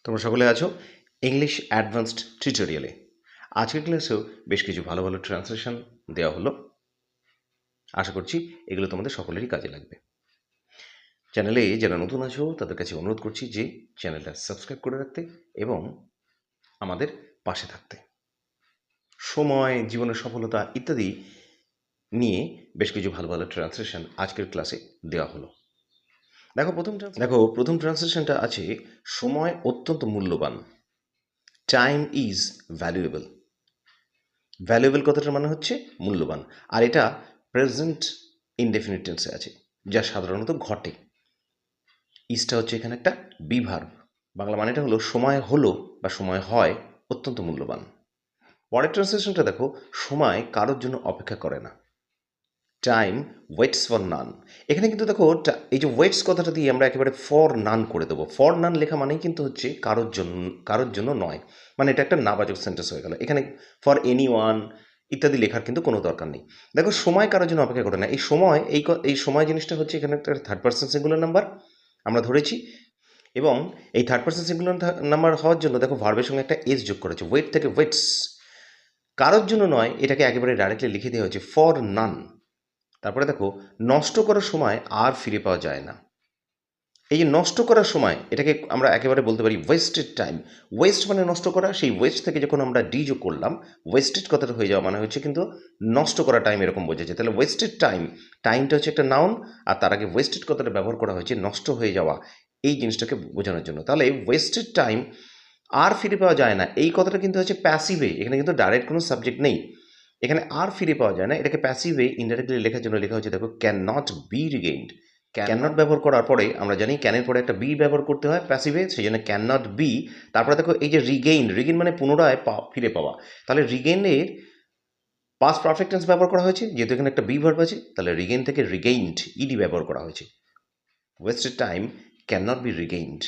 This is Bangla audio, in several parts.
তোমরা সকলে আছো ইংলিশ অ্যাডভান্সড টিউটোরিয়ালে। আজকের ক্লাসেও বেশ কিছু ভালো ভালো ট্রান্সলেশন দেওয়া হলো। আশা করছি এগুলো তোমাদের সকলেরই কাজে লাগবে। চ্যানেলে যারা নতুন আছো তাদের কাছে অনুরোধ করছি যে চ্যানেলটা সাবস্ক্রাইব করে রাখতে এবং আমাদের পাশে থাকতে। সময়, জীবনের সফলতা ইত্যাদি নিয়ে বেশ কিছু ভালো ভালো ট্রান্সলেশন আজকের ক্লাসে দেওয়া হলো। প্রথম ট্রান্সলেশনটা আছে সময় অত্যন্ত মূল্যবান। Time is valuable. ভ্যালুয়েবল কথাটার মানে হচ্ছে মূল্যবান, আর এটা প্রেজেন্ট ইনডেফিনিট টেন্সে আছে, যা সাধারণত ঘটে। ইজটা হচ্ছে এখানে একটা বি ভার্ব। বাংলা মানেটা হলো সময় হলো বা সময় হয় অত্যন্ত মূল্যবান। পরের ট্রান্সলেশনটা দেখো, সময় কারোর জন্য অপেক্ষা করে না। Time waits for none. এখানে কিন্তু দেখো এই যে ওয়েটস কথাটা দিয়ে আমরা একেবারে ফর নান করে দেবো। ফর নান লেখা মানেই কিন্তু হচ্ছে কারোর জন্য নয়, মানে এটা একটা নাবাচক সেন্টেন্স হয়ে গেল। এখানে ফর এনি ওয়ান ইত্যাদি লেখার কিন্তু কোনো দরকার নেই। দেখো, সময় কারোর জন্য অপেক্ষা করে না। এই সময় জিনিসটা হচ্ছে এখানে একটা থার্ড পার্সন সিঙ্গুলার নাম্বার আমরা ধরেছি, এবং এই থার্ড পার্সন সিঙ্গুলার নাম্বার হওয়ার জন্য দেখো ভার্বের সঙ্গে একটা এস যোগ করেছে। ওয়েট থেকে ওয়েটস, কারোর জন্য নয়, এটাকে একেবারে ডাইরেক্টলি লিখে দেওয়া হয়েছে ফর নান। তারপরে দেখো, নষ্ট করার সময় আর ফিরে পাওয়া যায় না। এই যে নষ্ট করার সময়, এটাকে আমরা একেবারে বলতে পারি ওয়েস্টেড টাইম। ওয়েস্ট মানে নষ্ট করা, সেই ওয়েস্ট থেকে যখন আমরা ডি যোগ করলাম, ওয়েস্টেড কথাটা হয়ে যাওয়া মানে হচ্ছে কিন্তু নষ্ট করা টাইম, এরকম বোঝাচ্ছে। তাহলে ওয়েস্টেড টাইম, টাইমটা হচ্ছে একটা নাউন, আর তার আগে ওয়েস্টেড কথাটা ব্যবহার করা হয়েছে নষ্ট হয়ে যাওয়া এই জিনিসটাকে বোঝানোর জন্য। তাহলে ওয়েস্টেড টাইম আর ফিরে পাওয়া যায় না, এই কথাটা কিন্তু হচ্ছে প্যাসিভে, এখানে কিন্তু ডাইরেক্ট কোনো সাবজেক্ট নেই। এখানে আর ফিরে পাওয়া যায় না, এটাকে প্যাসিভে ইনডাইরেক্টলি লেখার জন্য লেখা হচ্ছে দেখো can not be regained. Can not ব্যবহার করার পরে আমরা জানি ক্যানের পরে একটা বি ব্যবহার করতে হয় প্যাসিভে, সেই জন্য ক্যান নট বি। তারপরে দেখো এই যে রিগেইন, রিগেইন মানে পুনরায় ফিরে পাওয়া। তাহলে রিগেইনের পাস্ট পারফেক্ট টেন্স ব্যবহার করা হয়েছে, যেহেতু এখানে একটা বি ভার্ব আছে, তাহলে রিগেইন থেকে রিগেইনড ইডি ব্যবহার করা হয়েছে। Wasted time can not be regained,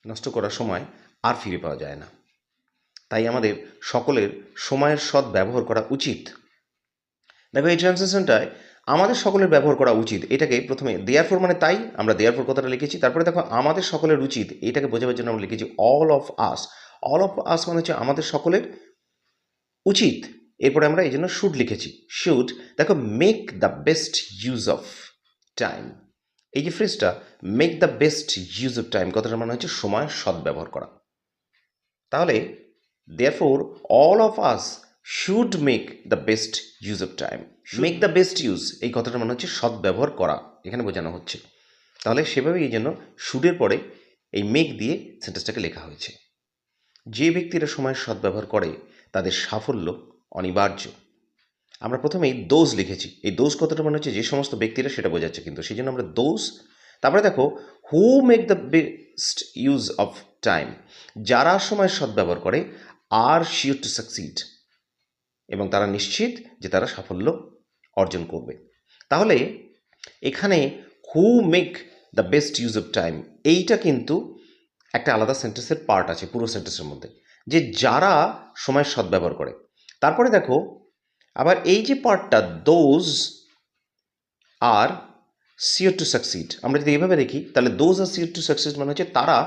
নষ্ট করার সময় আর ফিরে পাওয়া যায় না। তাই আমাদের সকলের সময়ের সৎ ব্যবহার করা উচিত। দেখো, এই ট্রান্সলেশনটায় আমাদের সকলের ব্যবহার করা উচিত, এটাকে প্রথমে দেয়ারফর মানে তাই, আমরা দেয়ারফর কথাটা লিখেছি। তারপরে দেখো আমাদের সকলের উচিত, এটাকে বোঝাবার জন্য আমরা লিখেছি all of us. All of us মানে হচ্ছে আমাদের সকলের উচিত। এরপরে আমরা এই জন্য শুড লিখেছি, শুড। দেখো, make the best use of time. এই যে ফ্রেজটা make the best use of time কথাটা মানে হচ্ছে সময়ের সৎ ব্যবহার করা। তাহলে therefore all of us should make the best use of time. Make the best use এই কথাটা মানে হচ্ছে সৎ ব্যবহার করা, এখানে বোঝানো হচ্ছে। তাহলে সেভাবে এই জন্য শুডের পরে এই মেক দিয়ে সেন্টেন্সটাকে লেখা হয়েছে। যে ব্যক্তিরা সময়ের সৎ ব্যবহার করে তাদের সাফল্য অনিবার্য। আমরা প্রথমেই দোজ লিখেছি, এই দোজ কথাটা মানে হচ্ছে যে সমস্ত ব্যক্তিরা, সেটা বোঝাচ্ছে কিন্তু, সেই জন্য আমরা দোজ। তারপরে দেখো হু make the best use of time, যারা সময়ের সদ্ব্যবহার করে আর শিওর টু সাকসিড, এবং তারা নিশ্চিত যে তারা সাফল্য অর্জন করবে। তাহলে এখানে হু make the best use of time, এইটা কিন্তু একটা আলাদা সেন্টেন্সের পার্ট আছে পুরো সেন্টেন্সের মধ্যে, যে যারা সময়ের সদ্ব্যবহার করে। তারপরে দেখো আবার এই যে পার্টটা those are sure to succeed, আমরা যদি এইভাবে দেখি তাহলে those are sure to succeed মানে হচ্ছে তারা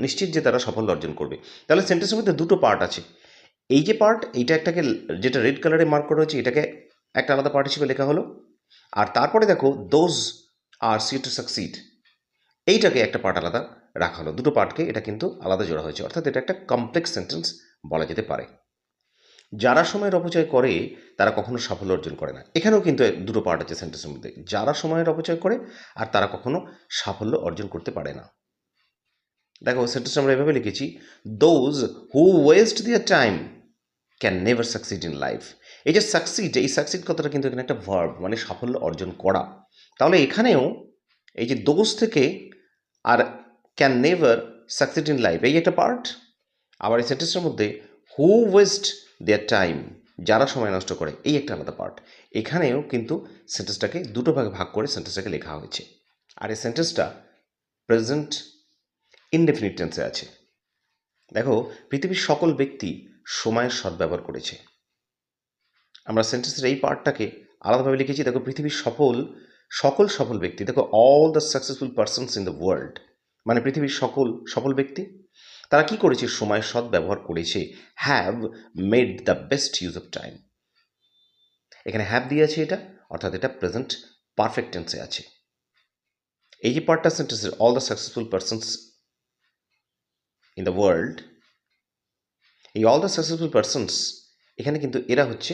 নিশ্চিত যে তারা সাফল্য অর্জন করবে। তাহলে সেন্টেন্সের মধ্যে দুটো পার্ট আছে। এই যে পার্ট, এইটা একটাকে যেটা রেড কালারে মার্ক করা হয়েছে, এটাকে একটা আলাদা পার্ট হিসেবে লেখা হলো। আর তারপরে দেখো those are sure to succeed, এইটাকে একটা পার্ট আলাদা রাখা হলো। দুটো পার্টকে এটা কিন্তু আলাদা জোড়া হয়েছে, অর্থাৎ এটা একটা কমপ্লেক্স সেন্টেন্স বলা যেতে পারে। যারা সময়ের অপচয় করে তারা কখনো সাফল্য অর্জন করে না, এখানেও কিন্তু দুটো পার্ট আছে সেন্টেন্সের মধ্যে, যারা সময়ের অপচয় করে আর তারা কখনো সাফল্য অর্জন করতে পারে না। দেখো সেন্টেন্সটা আমরা এভাবে লিখেছি, those who West there time can never succeed in life. এই যে সাকসিড, এই সাকসিড কথাটা কিন্তু এখানে একটা ভার্ব, মানে সাফল্য অর্জন করা। তাহলে এখানেও এই যে দোজ থেকে are can never succeed in life, এই একটা পার্ট। আবার এই সেন্টেন্সের মধ্যে হু ওয়েস্ট দেয়ার টাইম, যারা সময় নষ্ট করে, এই একটা আলাদা পার্ট। এখানেও কিন্তু সেন্টেন্সটাকে দুটো ভাগে ভাগ করে সেন্টেন্সটাকে লেখা হয়েছে। আর এই সেন্টেন্সটা প্রেজেন্ট ইনডেফিনিট টেন্সে আছে। দেখো, পৃথিবীর সকল ব্যক্তি সময়ের সদ্ব্যবহার করেছে। আমরা সেন্টেন্সের এই পার্টটাকে আলাদাভাবে লিখেছি। দেখো, পৃথিবীর সকল সফল ব্যক্তি, দেখো all the successful persons in the world, মানে পৃথিবীর সকল সফল ব্যক্তি। তারা কি করেছে? সময়ের সদ্ব্যবহার করেছে। Have made the best use of time. এখানে হ্যাভ দিয়ে আছে এটা, অর্থাৎ এটা প্রেজেন্ট পারফেক্ট টেন্সে আছে। এই যে পার্টটা সেন্টেন্সের all the successful persons in the world, এই অল দ্য সাকসেসফুল পারসনস এখানে কিন্তু এরা হচ্ছে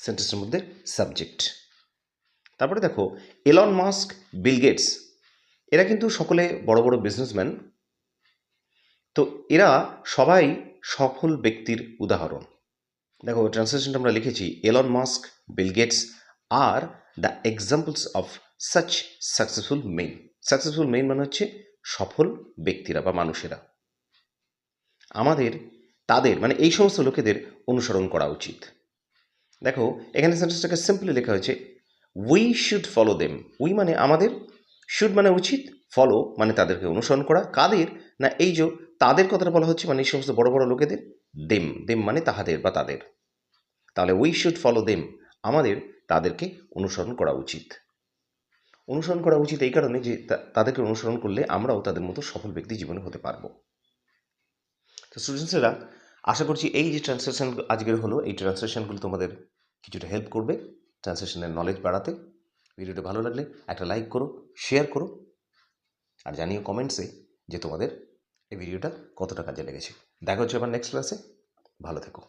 সেন্টেন্সের মধ্যে সাবজেক্ট। তারপরে দেখো এলন মাস্ক, বিল গেটস, এরা কিন্তু সকলে বড় বড় বিজনেসম্যান। তো এরা সবাই সফল ব্যক্তির উদাহরণ। দেখো ট্রান্সলেশনটা আমরা লিখেছি, এলন মাস্ক, বিল গেটস আর the examples of such successful men. Successful men মানে হচ্ছে সফল ব্যক্তিরা বা মানুষেরা। আমাদের তাদের মানে এই সমস্ত লোকেদের অনুসরণ করা উচিত। দেখো এখানে সেন্টেন্সটাকে সিম্পলি লেখা হয়েছে, we should follow them. We মানে আমাদের, শুড মানে উচিত, ফলো মানে তাদেরকে অনুসরণ করা। কাদের? না এই যে তাদের কথাটা বলা হচ্ছে, মানে এই সমস্ত বড় বড় লোকেদের। দেম, দেম মানে তাহাদের বা তাদের। তাহলে উই শুড ফলো দেম, আমাদের তাদেরকে অনুসরণ করা উচিত। অনুসরণ করা উচিত এই কারণে যে তাদেরকে অনুসরণ করলে আমরাও তাদের মতো সফল ব্যক্তি জীবনে হতে পারবো। তো স্টুডেন্টসরা, আশা করছি এই যে ট্রান্সলেশন আজকের হলো, এই ট্রান্সলেশনগুলো তোমাদের কিছুটা হেল্প করবে ট্রান্সলেশনের নলেজ বাড়াতে। ভিডিওটা ভালো লাগলে একটা লাইক করো, শেয়ার করো, আর জানিও কমেন্টসে যে তোমাদের এই ভিডিওটা কতটা কাজে লেগেছে। দেখা হচ্ছে আবার নেক্সট ক্লাসে। ভালো থেকো।